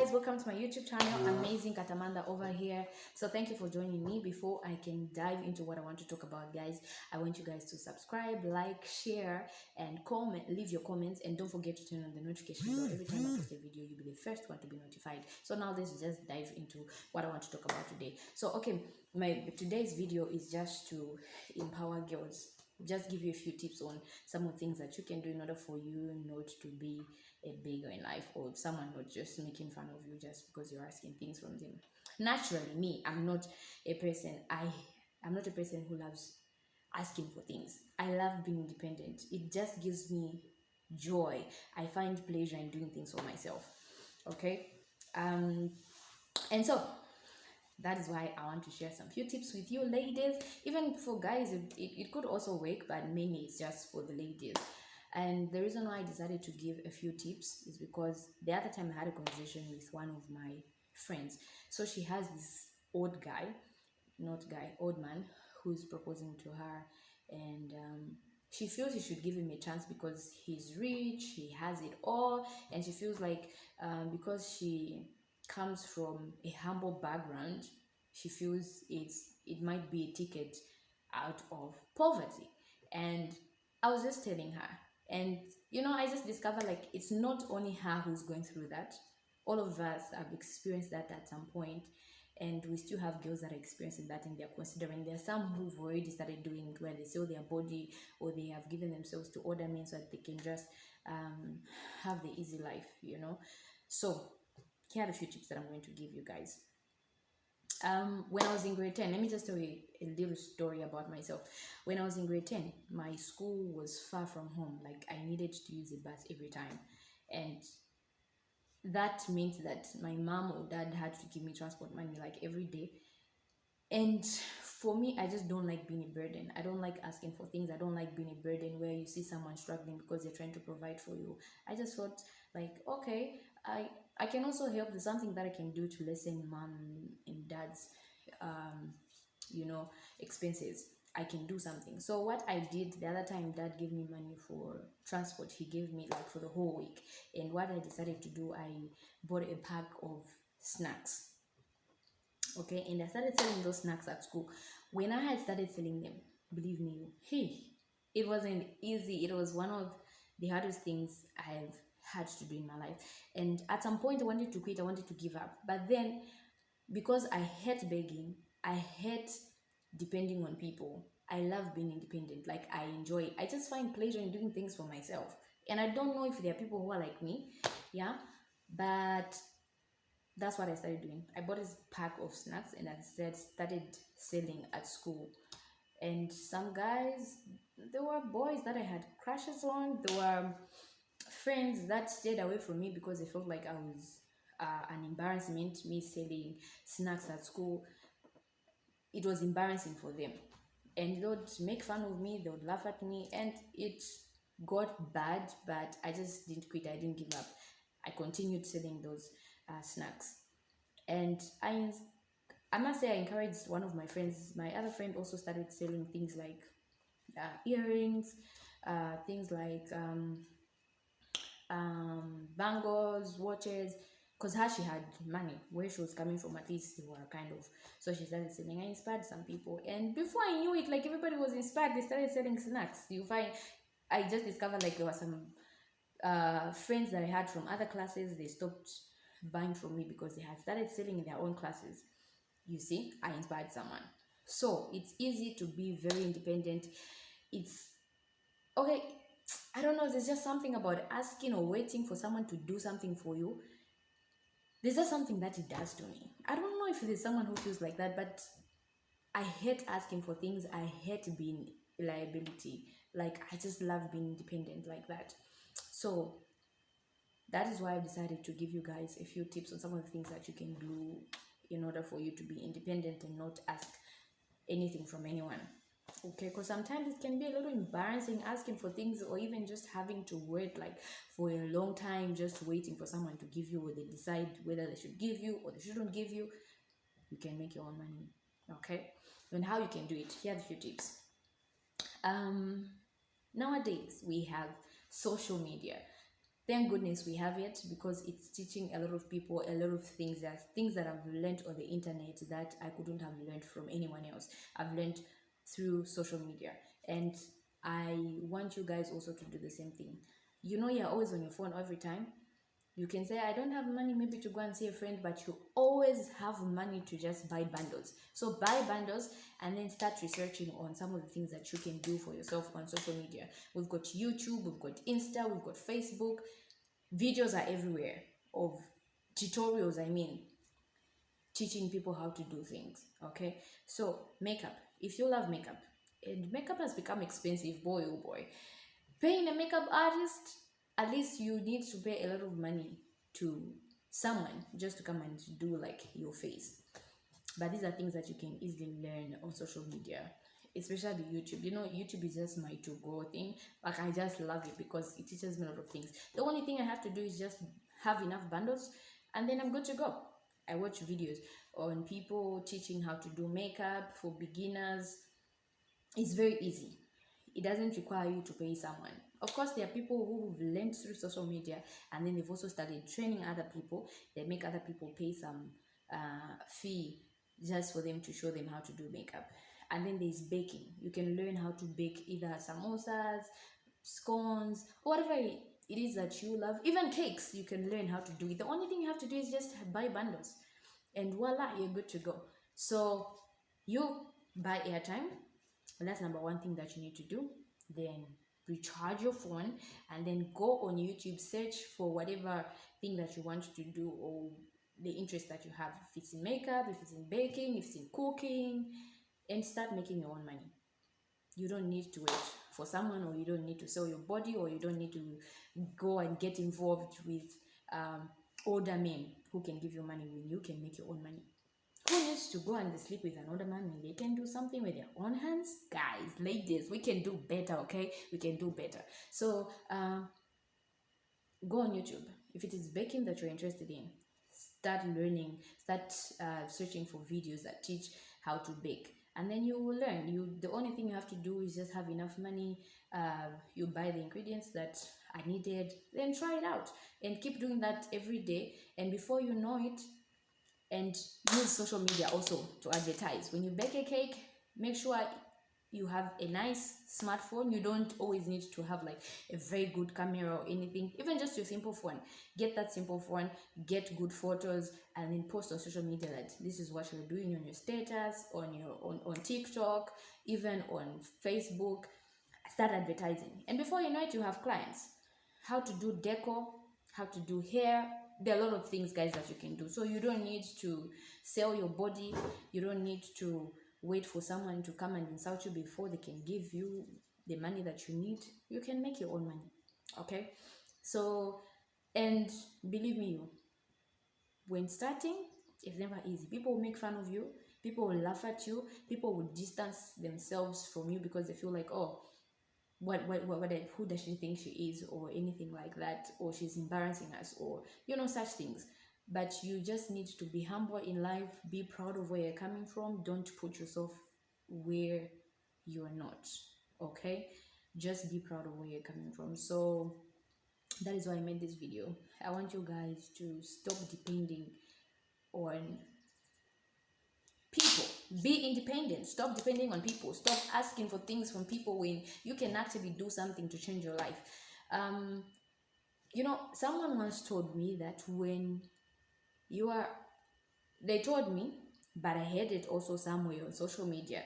guys, welcome to my YouTube channel. Amazing Katamanda over here. So thank you for joining me. Before I can dive into what I want to talk about, guys, I want you guys to subscribe, like, share, and comment. Leave your comments, and don't forget to turn on the notification bell. Every time I post a video, you'll be the first one to be notified. So now let's just dive into what I want to talk about today. So my today's video is just to empower girls, just give you a few tips on some of the things that you can do in order for you not to be a beggar in life, or someone not just making fun of you just because you're asking things from them. Naturally, me, I'm not a person who loves asking for things. I love being independent. It just gives me joy. I find pleasure in doing things for myself. Okay. And so that is why I want to share some few tips with you ladies. Even for guys, it could also work, but mainly it's just for the ladies. And the reason why I decided to give a few tips is because the other time I had a conversation with one of my friends. So she has this old man who's proposing to her, and she feels she should give him a chance because he's rich, he has it all, and she feels like because she comes from a humble background, she feels it might be a ticket out of poverty. And I was just telling her, and I just discovered like it's not only her who's going through that. All of us have experienced that at some point, and we still have girls that are experiencing that, and they're considering. There are some who've already started doing it, where they sell their body, or they have given themselves to other men so that they can just have the easy life. So here are a few tips that I'm going to give you guys. When I was in grade 10, let me just tell you a little story about myself. When I was in grade 10, my school was far from home. Like, I needed to use a bus every time, and that meant that my mom or dad had to give me transport money like every day. And for me, I just don't like being a burden. I don't like asking for things. I don't like being a burden where you see someone struggling because they're trying to provide for you. I just thought like, okay, I can also help. There's something that I can do to lessen mom and dad's um expenses. I can do something. So what I did the other time, dad gave me money for transport. He gave me like for the whole week. And what I decided to do, I bought a pack of snacks. Okay, and I started selling those snacks at school. When I had started selling them, believe me, hey, it wasn't easy. It was one of the hardest things I've had to do in my life. And at some point I wanted to quit, I wanted to give up. But then, because I hate begging, I hate depending on people, I love being independent. Like, I enjoy it. I just find pleasure in doing things for myself. And I don't know if there are people who are like me, yeah, but that's what I started doing. I bought this pack of snacks, and I started selling at school. And some guys, there were boys that I had crushes on. There were friends that stayed away from me because they felt like I was an embarrassment, me selling snacks at school. It was embarrassing for them, and they would make fun of me, they would laugh at me, and it got bad. But I just didn't quit, I didn't give up. I continued selling those snacks. And I must say, I encouraged one of my friends. My other friend also started selling things like earrings, things like bangles, watches, because her, she had money. Where she was coming from, at least they were kind of. So she started selling. I inspired some people, and before I knew it, like, everybody was inspired. They started selling snacks. You find, I just discovered like there were some friends that I had from other classes. They stopped buying from me because they had started selling in their own classes. You see, I inspired someone. So it's easy to be very independent. It's okay. I don't know, there's just something about asking or waiting for someone to do something for you. There's just something that it does to me. I don't know if there's someone who feels like that, but I hate asking for things. I hate being a liability. Like, I just love being independent like that. So that is why I've decided to give you guys a few tips on some of the things that you can do in order for you to be independent and not ask anything from anyone. Okay, because sometimes it can be a little embarrassing asking for things, or even just having to wait like for a long time, just waiting for someone to give you, or they decide whether they should give you or they shouldn't give you. You can make your own money. Okay, and how you can do it, here are a few tips. Nowadays we have social media. thank goodness we have it, because it's teaching a lot of people a lot of things. There's things that I've learned on the internet that I couldn't have learned from anyone else. I've learned through social media, and I want you guys also to do the same thing. You're always on your phone every time. You can say, I don't have money maybe to go and see a friend, but you always have money to just buy bundles. So buy bundles and then start researching on some of the things that you can do for yourself on social media. We've got YouTube, we've got Insta, we've got Facebook. Videos are everywhere of tutorials, teaching people how to do things. Okay, so makeup. If you love makeup, and makeup has become expensive, boy oh boy, paying a makeup artist, at least you need to pay a lot of money to someone just to come and do like your face. But these are things that you can easily learn on social media, especially YouTube. YouTube is just my to-go thing. Like, I just love it because it teaches me a lot of things. The only thing I have to do is just have enough bundles, and then I'm good to go. I watch videos on people teaching how to do makeup for beginners. It's very easy. It doesn't require you to pay someone. Of course, there are people who've learned through social media, and then they've also started training other people. They make other people pay some fee just for them to show them how to do makeup. And then there's baking. You can learn how to bake either samosas, scones, whatever it is that you love. Even cakes, you can learn how to do it. The only thing you have to do is just buy bundles, and voila, you're good to go. So you buy airtime, and that's number one thing that you need to do. Then recharge your phone, and then go on YouTube, search for whatever thing that you want to do, or the interest that you have. If it's in makeup, if it's in baking, if it's in cooking, and start making your own money. You don't need to wait for someone, or you don't need to sell your body, or you don't need to go and get involved with older men who can give you money when you can make your own money. Who needs to go and sleep with another man when they can do something with their own hands? Guys, ladies, we can do better, okay? We can do better. So go on YouTube. If it is baking that you're interested in, start learning, start searching for videos that teach how to bake, and then you will learn. The only thing you have to do is just have enough money. You buy the ingredients that are needed, then try it out, and keep doing that every day, and before you know it. And use social media also to advertise. When you bake a cake, make sure you have a nice smartphone. You don't always need to have like a very good camera or anything. Even just your simple phone. Get that simple phone, get good photos, and then post on social media that this is what you're doing on your status, on TikTok, even on Facebook. Start advertising, and before you know it, you have clients. How to do decor, how to do hair. There are a lot of things, guys, that you can do. So you don't need to sell your body. You don't need to wait for someone to come and insult you before they can give you the money that you need. You can make your own money. Okay, so, and believe me, when starting, it's never easy. People will make fun of you, people will laugh at you, people will distance themselves from you because they feel like, oh, who does she think she is, or anything like that, or she's embarrassing us, or such things. But you just need to be humble in life, be proud of where you're coming from. Don't put yourself where you're not. Okay, just be proud of where you're coming from. So that is why I made this video. I want you guys to stop depending on people. Be independent. Stop depending on people. Stop asking for things from people when you can actually do something to change your life. Someone once told me that they told me, but I heard it also somewhere on social media,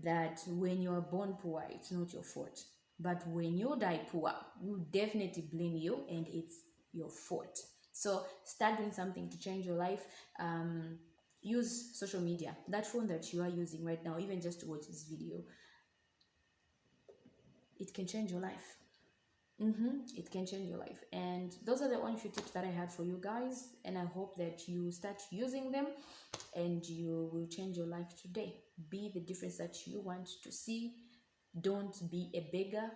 that when you are born poor, it's not your fault. But when you die poor, you definitely blame you, and it's your fault. So start doing something to change your life. Use social media. That phone that you are using right now, even just to watch this video, it can change your life. It can change your life. And those are the only few tips that I had for you guys, and I hope that you start using them and you will change your life today. Be the difference that you want to see. Don't be a beggar.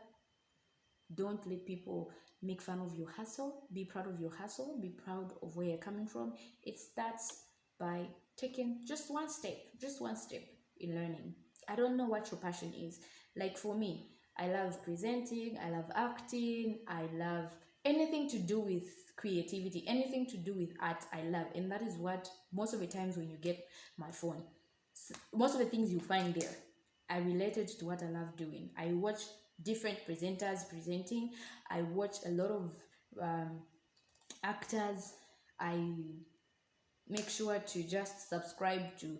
Don't let people make fun of your hustle. Be proud of your hustle. Be proud of where you're coming from. It starts by taking just one step in learning. I don't know what your passion is. Like for me, I love presenting, I love acting, I love anything to do with creativity, anything to do with art, I love. And that is what most of the times when you get my phone, most of the things you find there are related to what I love doing. I watch different presenters presenting. I watch a lot of actors. I make sure to just subscribe to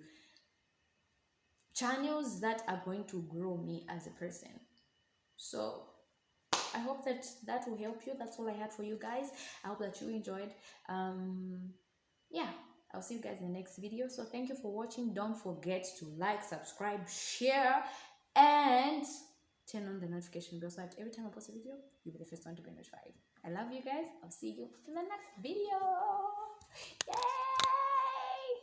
channels that are going to grow me as a person. So I hope that that will help you. That's all I had for you guys. I hope that you enjoyed. Yeah, I'll see you guys in the next video. So thank you for watching. Don't forget to like, subscribe, share, and turn on the notification bell so that every time I post a video, you'll be the first one to be notified. I love you guys. I'll see you in the next video. Yay!